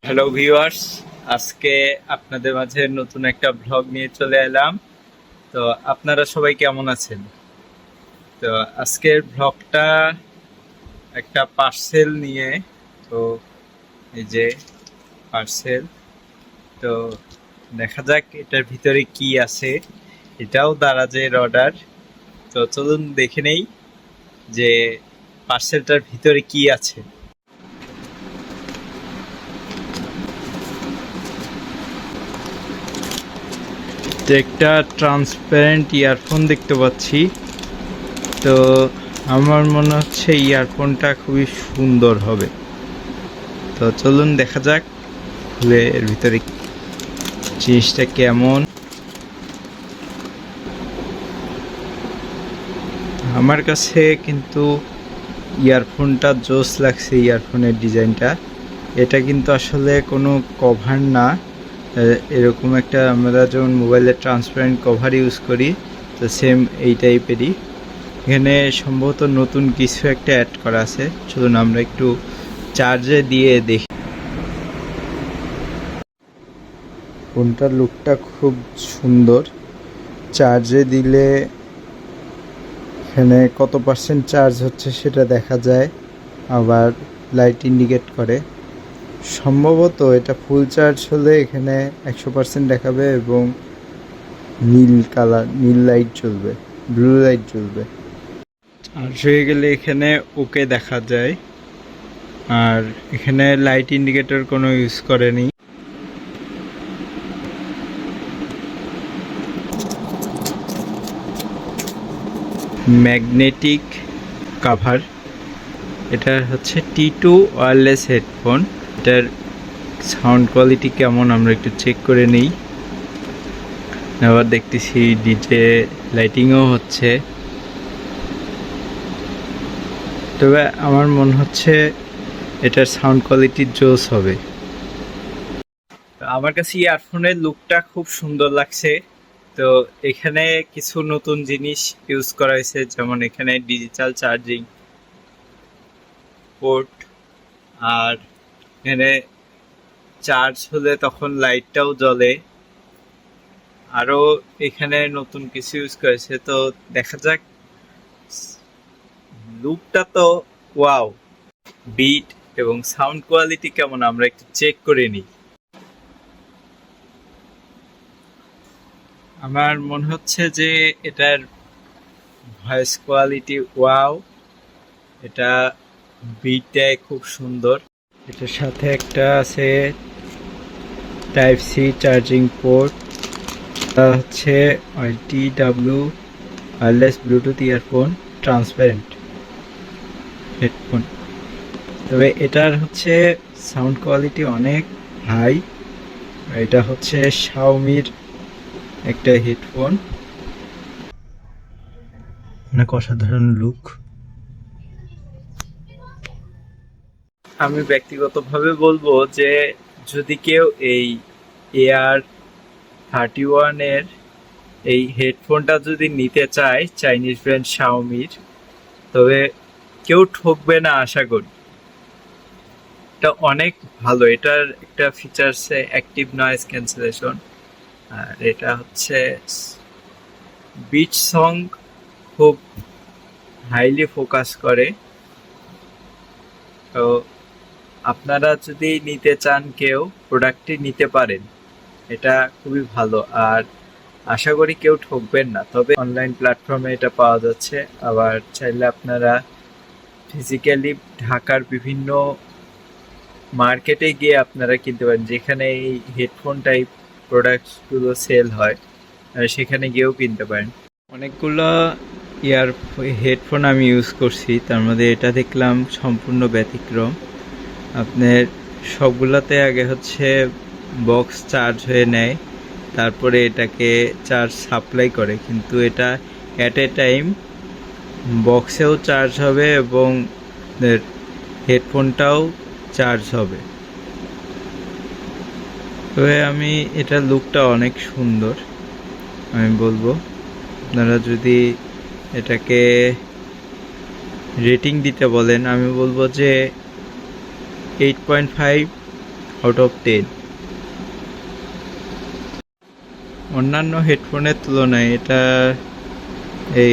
Hello viewers, আজকে আপনাদের মাঝে নতুন একটা ব্লগ নিয়ে চলে এলাম। তো আপনারা সবাই কেমন আছেন? তো আজকের ব্লগটা একটা পার্সেল নিয়ে। তো এই যে পার্সেল, তো দেখা যাক এটার ভিতরে কি আছে। এটাও দারাজের অর্ডার। তো চলুন দেখে নেই যে পার্সেলটার ভিতরে কি আছে। একটা ট্রান্সপারেন্ট ইয়ারফোন দেখতে পাচ্ছি। তো আমার মনে হচ্ছে ইয়ারফোনটা খুবই সুন্দর হবে। তো চলুন দেখা যাক খুলে এর ভিতরে জিনিসটা কেমন। আমার কাছে কিন্তু ইয়ারফোনটা জোস লাগছে, ইয়ারফোনের ডিজাইনটা। এটা কিন্তু আসলে কোনো কভার না, এরকম একটা আমরা যেমন মোবাইলে ট্রান্সপারেন্ট কভার ইউজ করি, তো সেম এই টাইপেরই। এখানে সম্ভবত নতুন কিছু একটা অ্যাড করা আছে। চলুন আমরা একটু চার্জে দিয়ে দেখি। ফোনটার লুকটা খুব সুন্দর। চার্জে দিলে এখানে কত পার্সেন্ট চার্জ হচ্ছে সেটা দেখা যায়, আবার লাইট ইন্ডিকেট করে। সম্ভবত এটা ফুল চার্জ হলে এখানে 100% দেখাবে এবং নীল কালার, নীল লাইট জ্বলবে, ব্লু লাইট জ্বলবে। চার্জ হয়ে গেলে এখানে ওকে দেখা যায়। আর এখানে লাইট ইন্ডিকেটর কোনো ইউজ করেনি। Magnetic cover. এটা হচ্ছে T2 ওয়্যারলেস হেডফোন। এটার সাউন্ড কোয়ালিটি কেমন আমরা একটু চেক করে নিই। আবার দেখতেছি ডিজে লাইটিংও হচ্ছে। তবে আমার মনে হচ্ছে এটার সাউন্ড কোয়ালিটি জোস হবে। আমার কাছে ইয়ারফোনের লুকটা খুব সুন্দর লাগছে। তো এখানে কিছু নতুন জিনিস ইউজ করা হয়েছে, যেমন এখানে ডিজিটাল চার্জিং পোর্ট, আর এখানে চার্জ হলে তখন লাইটটাও জ্বলে। আরও এখানে নতুন কিছু ইউজ করেছে। তো দেখা যাক, লুকটা তো ওয়াও। বিট এবং সাউন্ড কোয়ালিটি কেমন আমরা একটু চেক করে নিই। আমার মনে হচ্ছে যে এটার ভয়েস কোয়ালিটি ওয়াও। এটা বিটটাই খুব সুন্দর। এটার সাথে একটা আছে টাইপ সি চার্জিং পোর্ট। এটা হচ্ছে TW wireless Bluetooth earphone, transparent headphone. তবে এটার হচ্ছে সাউন্ড কোয়ালিটি অনেক হাই। এটা হচ্ছে শাওমির একটা হেডফোন, অনেক অসাধারণ লুক। আমি ব্যক্তিগতভাবে বলবো যে যদি কেউ এই AR31 এই হেডফোনটা যদি নিতে চায় চাইনিজ ব্র্যান্ড শাওমির, তবে কেউ ঠকবে না আশা করি। এটা অনেক ভালো। এটার একটা ফিচার্স অ্যাক্টিভ নয়েজ ক্যান্সেলেশন, আর এটা হচ্ছে বিট সং খুব হাইলি ফোকাস করে। তো আপনারা যদি নিতে চান কেউ, প্রোডাক্টটি নিতে পারেন। এটা খুবই ভালো, আর আশা করি কেউ ঠকবেন না। তবে অনলাইন প্ল্যাটফর্মে এটা পাওয়া যাচ্ছে, আবার চাইলে আপনারা ফিজিক্যালি ঢাকার বিভিন্ন মার্কেটে গিয়ে আপনারা কিনতে পারেন, যেখানে এই হেডফোন টাইপ প্রোডাক্টসগুলো সেল হয়, সেখানে গিয়েও কিনতে পারেন। অনেকগুলো ইয়ার হেডফোন আমি ইউজ করছি, তার মধ্যে এটা দেখলাম সম্পূর্ণ ব্যতিক্রম। আপনার সবগুলোতে আগে হচ্ছে বক্স চার্জ হয়ে নেয়, তারপরে এটাকে চার্জ সাপ্লাই করে, কিন্তু এটা অ্যাট এ টাইম বক্সেও চার্জ হবে এবং হেডফোনটাও চার্জ হবে। তবে আমি এটার লুকটা অনেক সুন্দর আমি বলবো। আপনারা যদি এটাকে রেটিং দিতে বলেন, আমি বলবো যে 8.5 আউট অফ 10। অন্যান্য হেডফোনের তুলনায়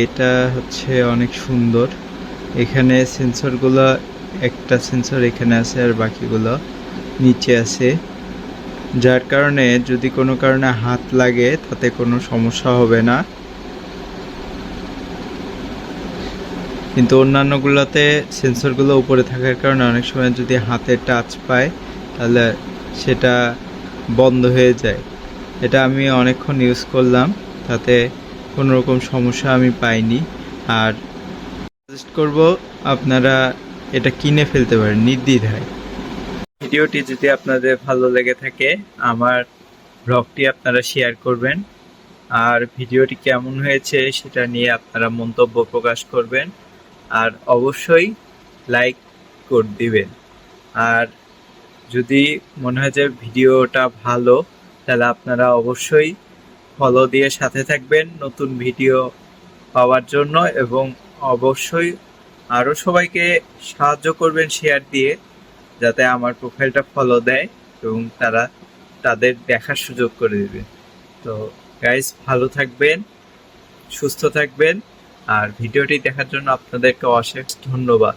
এটা হচ্ছে অনেক সুন্দর। এখানে সেন্সরগুলো, একটা সেন্সর এখানে আছে আর বাকিগুলো নিচে আছে, যার কারণে যদি কোনো কারণে হাত লাগে তাতে কোনো সমস্যা হবে না। কিন্তু অন্যান্যগুলোতে সেন্সরগুলো উপরে থাকার কারণে অনেক সময় যদি হাতে টাচ পায় তাহলে সেটা বন্ধ হয়ে যায়। এটা আমি অনেকক্ষণ ইউজ করলাম, তাতে কোনো রকম সমস্যা আমি পাইনি। আর সাজেস্ট করব আপনারা এটা কিনে ফেলতে পারেন নির্দ্বিধায়। ভিডিওটি যদি আপনাদের ভালো লেগে থাকে আমার ব্লগটি আপনারা শেয়ার করবেন, আর ভিডিওটি কেমন হয়েছে সেটা নিয়ে আপনারা মন্তব্য প্রকাশ করবেন, আর অবশ্যই লাইক করে দিবেন। আর যদি মনে হয় যে ভিডিওটা ভালো তাহলে আপনারা অবশ্যই ফলো দিয়ে সাথে থাকবেন নতুন ভিডিও পাওয়ার জন্য, এবং অবশ্যই আরও সবাইকে সাহায্য করবেন শেয়ার দিয়ে, যাতে আমার প্রোফাইলটা ফলো দেয় এবং তারা তাদের দেখার সুযোগ করে দেবে। তো গাইস, ভালো থাকবেন, সুস্থ থাকবেন, আর ভিডিওটি দেখার জন্য আপনাদেরকে অশেষ ধন্যবাদ।